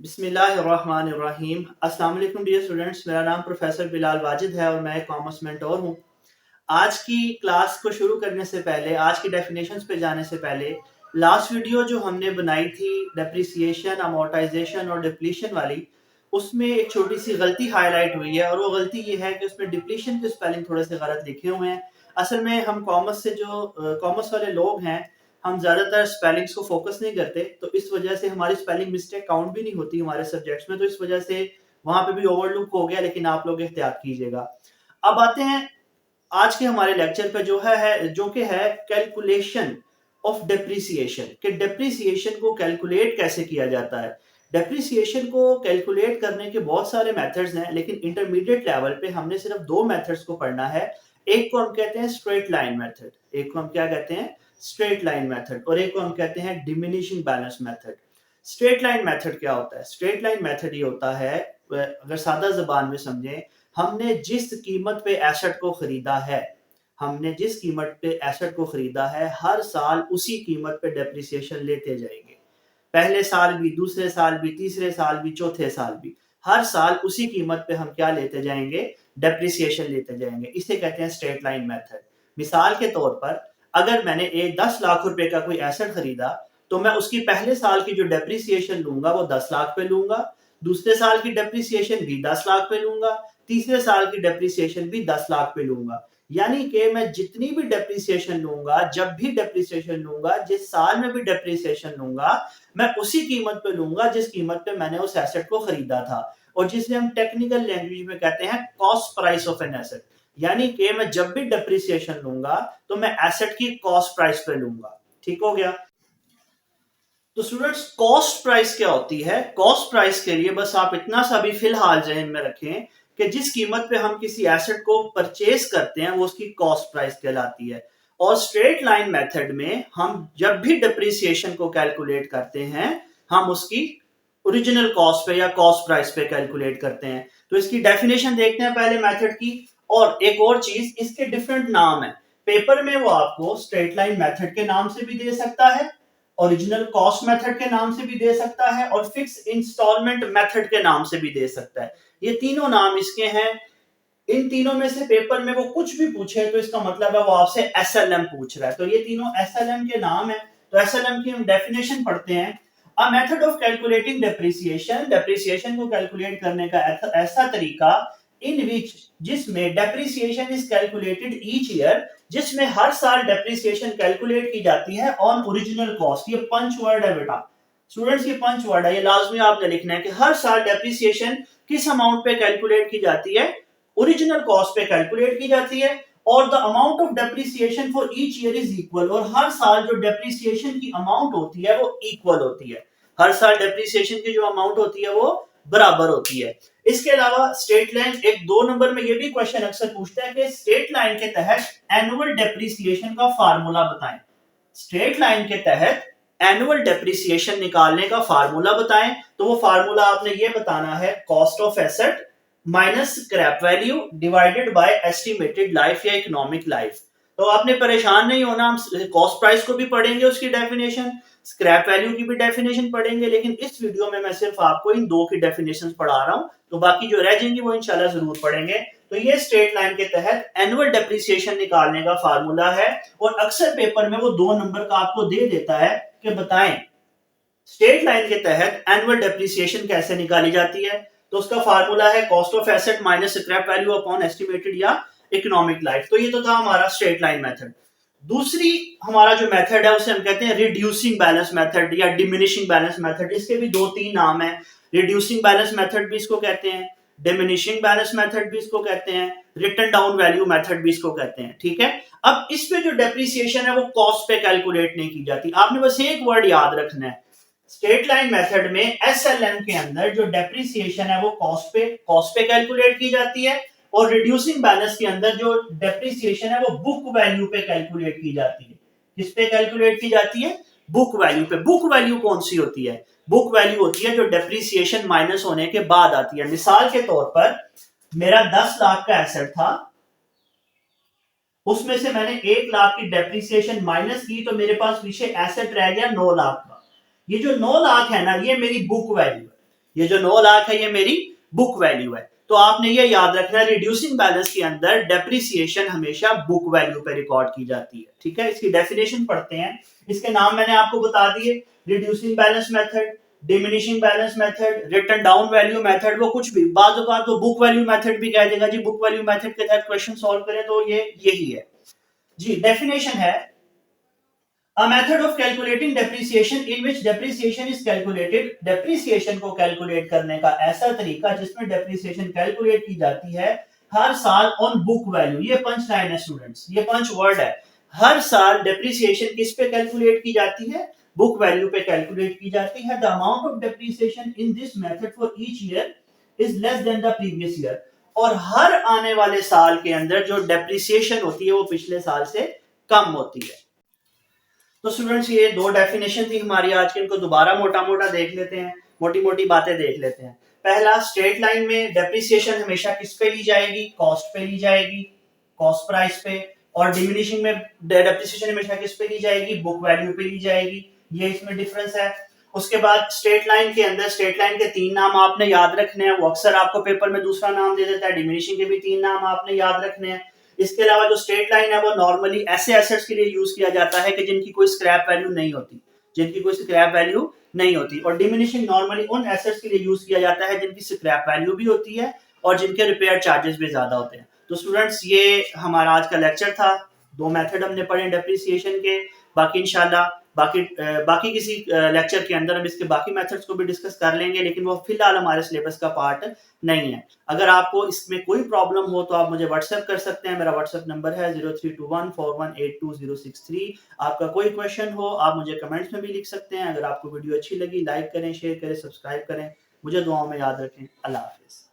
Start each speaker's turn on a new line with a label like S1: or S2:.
S1: बिस्मिल्लाहिर्रहमानिर्रहीम। अस्सलाम वालेकुम डियर स्टूडेंट्स, मेरा नाम प्रोफेसर बिलाल वाजिद है और मैं एक कॉमर्स मेंटोर हूँ। आज की क्लास को शुरू करने से पहले, आज की डेफिनेशंस पे जाने से पहले, लास्ट वीडियो जो हमने बनाई थी डेप्रिसिएशन, अमोर्टाइजेशन और डिप्लीशन वाली, उसमें एक छोटी सी गलती हाईलाइट हुई है और वो गलती ये है कि उसमें डिप्लीशन के स्पेलिंग थोड़े से गलत लिखे हुए हैं। असल में हम कॉमर्स से जो कॉमर्स वाले लोग हैं, हम ज़्यादातर स्पेलिंग्स को फोकस नहीं करते, तो इस वजह से हमारी स्पेलिंग मिस्टेक काउंट भी नहीं होती हमारे सब्जेक्ट्स में, तो इस वजह से वहां पे भी ओवरलुक हो गया, लेकिन आप लोग एहतियात कीजिएगा। अब आते हैं आज के हमारे लेक्चर पे जो कि है कैलकुलेशन ऑफ डेप्रिसिएशन, कि डेप्रिसिएशन को कैलकुलेट कैसे किया जाता है। डेप्रिसिएशन को कैलकुलेट करने के बहुत सारे मेथड्स हैं, लेकिन इंटरमीडिएट लेवल पे हमने सिर्फ दो मेथड्स को पढ़ना है। एक को हम कहते हैं स्ट्रेट लाइन मेथड, एक को हम क्या कहते हैं, स्ट्रेट लाइन मेथड, और एक को हम कहते हैं diminishing balance method. Straight line method क्या होता है? स्ट्रेट लाइन मेथड ये होता है, अगर सादा जबान में समझें, हमने जिस कीमत पे एसेट को खरीदा है, हमने जिस कीमत पे एसेट को खरीदा है, हर साल उसी कीमत पे डेप्रिसिएशन लेते जाएंगे। पहले साल भी, दूसरे साल भी, तीसरे साल भी, चौथे साल भी, हर साल उसी कीमत पे हम क्या लेते जाएंगे, डेप्रिसिएशन लेते जाएंगे। इसे कहते हैं स्ट्रेट लाइन मेथड। मिसाल के तौर पर, अगर मैंने 10 लाख रुपए का कोई एसेट खरीदा, तो मैं उसकी पहले साल की जो डेप्रिसिएशन लूंगा वो 10 लाख पे लूंगा, दूसरे साल की डेप्रिसिएशन भी 10 लाख पे लूंगा, तीसरे साल की डेप्रिसिएशन भी 10 लाख पे लूंगा। यानी कि मैं जितनी भी डेप्रिसिएशन लूंगा, जब भी डेप्रिसिएशन लूंगा, जिस साल में भी डेप्रिसिएशन लूंगा, मैं उसी कीमत पे लूंगा जिस कीमत पे मैंने उस एसेट को खरीदा था, और जिसे हम टेक्निकल लैंग्वेज में कहते हैं cost price of an asset. यानी कि मैं जब भी डेप्रिसिएशन लूंगा तो मैं एसेट की कॉस्ट प्राइस पे लूंगा। ठीक हो गया? तो स्टूडेंट्स, कॉस्ट प्राइस क्या होती है? कॉस्ट प्राइस के लिए बस आप इतना सा भी फिलहाल जहन में रखें कि जिस कीमत पे हम किसी एसेट को परचेज करते हैं वो उसकी कॉस्ट प्राइस कहलाती है। और स्ट्रेट लाइन मेथड में हम जब भी डिप्रिसिएशन को कैलकुलेट करते हैं, हम उसकी ओरिजिनल कॉस्ट पे या कॉस्ट प्राइस पे कैलकुलेट करते हैं। तो इसकी डेफिनेशन देखते हैं पहले मेथड की। और एक और चीज, इसके डिफरेंट नाम है। पेपर में वो आपको स्ट्रेट लाइन मेथड के नाम से भी दे सकता है, ओरिजिनल कॉस्ट मेथड के नाम से भी दे सकता है, और फिक्स इंस्टॉलमेंट मेथड के नाम से भी दे सकता है। ये तीनों नाम इसके हैं। इन तीनों में से पेपर में वो कुछ भी पूछे तो इसका मतलब है वो आपसे एसएलएम पूछ रहा है। तो ये तीनों एसएलएम के नाम है। तो एसएलएम की हम डेफिनेशन पढ़ते हैं। A method of calculating depreciation, depreciation को कैलकुलेट करने का ऐसा तरीका, इन विच, जिसमें depreciation is calculated each year, जिसमें हर साल डेप्रिसिएशन कैलकुलेट की जाती है ऑन ओरिजिनल कॉस्ट। ये पंच वर्ड है बेटा स्टूडेंट्स, ये पंच वर्ड है, ये लाजमी आपने लिखना है कि हर साल डेप्रिसिएशन किस अमाउंट पे कैलकुलेट की जाती है, ओरिजिनल कॉस्ट पे कैलकुलेट की जाती है। और the amount of depreciation for each year is equal, और हर साल जो डेप्रिसिएशन की अमाउंट होती है वो इक्वल होती है। हर साल डेप्रिसिएशन की जो अमाउंट होती है वो बराबर होती है। इसके अलावा स्टेट लाइन, एक 2 नंबर में ये भी क्वेश्चन अक्सर पूछता है कि स्टेट लाइन के तहत एनुअल डेप्रिसिएशन का फार्मूला बताएं। स्टेट लाइन के तहत एनुअल डेप्रिसिएशन निकालने का फार्मूला बताएं। तो वो फार्मूला आपने ये बताना है, cost of asset minus scrap value divided by estimated life या इकोनॉमिक लाइफ। तो आपने परेशान नहीं होना, हम कॉस्ट प्राइस को भी पढ़ेंगे, उसकी डेफिनेशन, स्क्रैप वैल्यू की भी डेफिनेशन पढ़ेंगे, लेकिन इस वीडियो में मैं सिर्फ आपको इन दो की डेफिनेशन पढ़ा रहा हूं। तो बाकी जो रह जाएंगी वो इंशाल्लाह जरूर पढ़ेंगे। तो ये स्ट्रेट लाइन के तहत एनुअल डेप्रिसिएशन निकालने का फार्मूला है, और अक्सर पेपर में वो 2 नंबर का आपको दे देता है कि बताएं स्ट्रेट लाइन के तहत एनुअल डेप्रिसिएशन कैसे निकाली जाती है। तो उसका फार्मूला है cost of asset minus scrap value upon estimated या इकोनॉमिक लाइफ। तो ये तो था हमारा स्ट्रेट लाइन मेथड। दूसरी हमारा जो मेथड है उसे हम कहते हैं रिड्यूसिंग बैलेंस मेथड या डिमिनिशिंग बैलेंस मेथड। इसके भी 2-3 नाम है। रिड्यूसिंग बैलेंस मेथड भी इसको कहते हैं, डिमिनिशिंग बैलेंस मेथड भी इसको कहते हैं, रिटर्न डाउन वैल्यू मेथड भी इसको कहते हैं। ठीक है? अब इस पे जो डेप्रिसिएशन है वो कॉस्ट पे कैलकुलेट नहीं की जाती। आपने बस एक वर्ड याद रखना है, स्ट्रेट लाइन मेथड में एसएलएम के अंदर जो डेप्रिसिएशन है वो कॉस्ट पे कैलकुलेट की जाती है, और रिड्यूसिंग बैलेंस के अंदर जो डेप्रिसिएशन है वो बुक वैल्यू पे कैलकुलेट की जाती है। किस पे कैलकुलेट की जाती है? बुक वैल्यू पे। बुक वैल्यू कौन सी होती है? बुक वैल्यू होती है जो डेप्रिसिएशन माइनस होने के बाद आती है। मिसाल के तौर पर, मेरा 10 लाख का एसेट था, उसमें से मैंने 1 लाख की डेप्रिसिएशन माइनस की, तो मेरे पास पीछे एसेट रह गया 9 लाख का। ये जो 9 लाख है ना, ये मेरी बुक वैल्यू है। ये जो 9 लाख है ये मेरी बुक वैल्यू है। तो आपने ये याद रखना है, रिड्यूसिंग बैलेंस के अंदर डेप्रिसिएशन हमेशा बुक वैल्यू पे रिकॉर्ड की जाती है। ठीक है, इसकी डेफिनेशन पढ़ते हैं। इसके नाम मैंने आपको बता दिए, reducing balance method, diminishing balance method, written down value method, वो कुछ भी बाद तो बुक वैल्यू मेथड भी कह देगा जी, बुक वैल्यू मेथड के तहत क्वेश्चन सॉल्व करें तो ये यही है जी। डेफिनेशन है A method of calculating depreciation in which depreciation is calculated, depreciation को calculate करने का ऐसा तरीका जिसमें depreciation calculate की जाती है हर साल on book value। ये पंच लाइन है स्टूडेंट्स, ये पंच वर्ड है। हर साल depreciation किस पे calculate की जाती है? book value पे calculate की जाती है। The amount of depreciation in this method for each year is less than the previous year। और हर आने वाले साल के अंदर जो depreciation होती है वो पिछले साल से कम होती है। तो स्टूडेंट्स ये दो डेफिनेशन थी हमारी आज की, इनको दोबारा मोटा मोटा देख लेते हैं, मोटी मोटी बातें देख लेते हैं। पहला, स्ट्रेट लाइन में डेप्रिसिएशन हमेशा किस पे ली जाएगी? कॉस्ट पे ली जाएगी, कॉस्ट प्राइस पे। और डिमिनिशिंग में डेप्रिसिएशन हमेशा किस पे ली जाएगी? बुक वैल्यू पे ली जाएगी। ये इसमें डिफरेंस है। उसके बाद स्ट्रेट लाइन के अंदर स्ट्रेट लाइन के 3 नाम आपने याद रखने हैं, वो अक्सर आपको पेपर में दूसरा नाम दे देता है। डिमिनिशिंग के भी 3 नाम आपने याद रखने हैं। इसके अलावा जो स्ट्रेट लाइन है वो नॉर्मली ऐसे एसेट्स के लिए यूज किया जाता है कि जिनकी कोई स्क्रैप वैल्यू नहीं होती, जिनकी कोई स्क्रैप वैल्यू नहीं होती। और डिमिनिशिंग नॉर्मली उन एसेट्स के लिए यूज किया जाता है जिनकी स्क्रैप वैल्यू भी होती है और जिनके रिपेयर चार्जेस भी ज्यादा होते हैं। तो स्टूडेंट्स ये हमारा आज का लेक्चर था। 2 मेथड हमने पढ़े डेप्रिसिएशन के। बाकी इंशाल्लाह बाकी किसी लेक्चर के अंदर हम इसके बाकी मेथड्स को भी डिस्कस कर लेंगे, लेकिन वो फिलहाल हमारे सिलेबस का पार्ट नहीं है। अगर आपको इसमें कोई प्रॉब्लम हो तो आप मुझे व्हाट्सएप कर सकते हैं। मेरा व्हाट्सएप नंबर है 032141820063। आपका कोई क्वेश्चन हो आप मुझे कमेंट्स में भी लिख सकते हैं। अगर आपको वीडियो अच्छी लगी लाइक करें, शेयर करें, सब्सक्राइब करें। मुझे दुआओं में याद रखें। अल्लाह हाफिज।